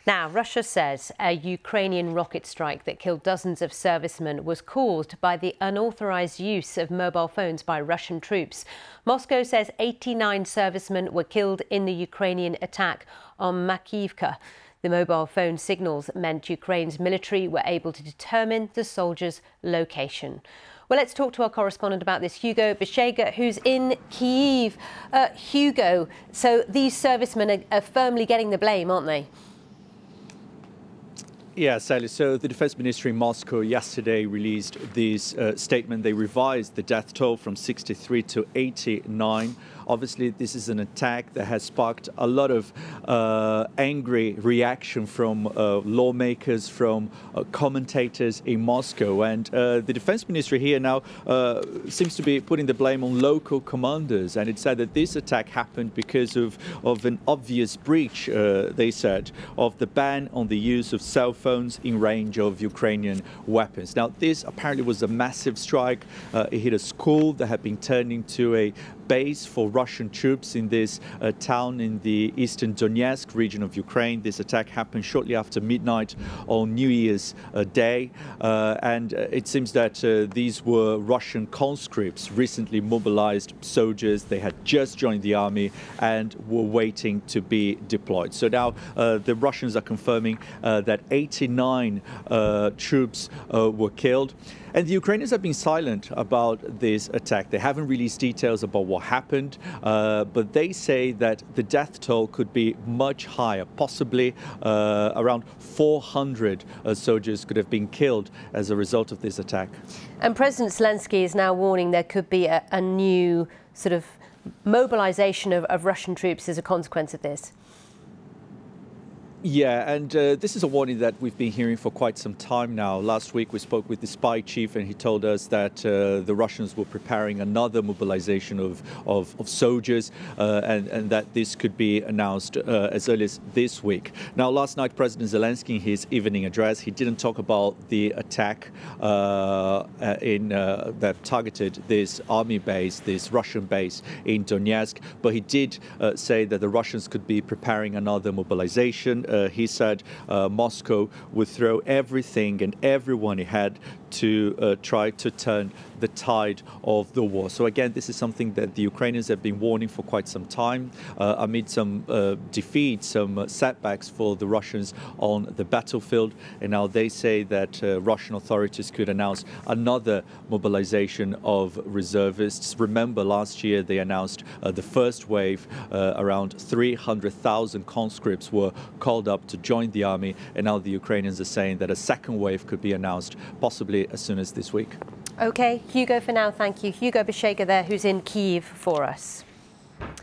Now, Russia says a Ukrainian rocket strike that killed dozens of servicemen was caused by the unauthorized use of mobile phones by Russian troops. Moscow says 89 servicemen were killed in the Ukrainian attack on Makiivka. The mobile phone signals meant Ukraine's military were able to determine the soldiers' location. Well, let's talk to our correspondent about this, Hugo Bishega, who's in Kyiv. Hugo, so these servicemen are firmly getting the blame, aren't they? Yeah, Sally. So the Defense Ministry in Moscow yesterday released this statement. They revised the death toll from 63 to 89. Obviously, this is an attack that has sparked a lot of angry reaction from lawmakers, from commentators in Moscow. And the Defense Ministry here now seems to be putting the blame on local commanders. And it said that this attack happened because of an obvious breach, they said, of the ban on the use of cell phones in range of Ukrainian weapons. Now, this apparently was a massive strike. It hit a school that had been turned into a base for Russian troops in this town in the eastern Donetsk region of Ukraine. This attack happened shortly after midnight on New Year's Day. And it seems that these were Russian conscripts, recently mobilized soldiers. They had just joined the army and were waiting to be deployed. So now the Russians are confirming that 89 troops were killed. And the Ukrainians have been silent about this attack. They haven't released details about what happened, but they say that the death toll could be much higher, possibly around 400 soldiers could have been killed as a result of this attack. And President Zelensky is now warning there could be a new sort of mobilization of Russian troops as a consequence of this. Yeah, and this is a warning that we've been hearing for quite some time now. Last week we spoke with the spy chief and he told us that the Russians were preparing another mobilization of soldiers and that this could be announced as early as this week. Now, last night, President Zelensky, in his evening address, he didn't talk about the attack that targeted this army base, this Russian base in Donetsk, but he did say that the Russians could be preparing another mobilization. He said Moscow would throw everything and everyone it had to try to turn the tide of the war. So again, this is something that the Ukrainians have been warning for quite some time amid some defeats, some setbacks for the Russians on the battlefield. And now they say that Russian authorities could announce another mobilization of reservists. Remember, last year they announced the first wave, around 300,000 conscripts were called up to join the army. And now the Ukrainians are saying that a second wave could be announced possibly as soon as this week. OK, Hugo, for now, thank you. Hugo Bishega there, who's in Kyiv for us.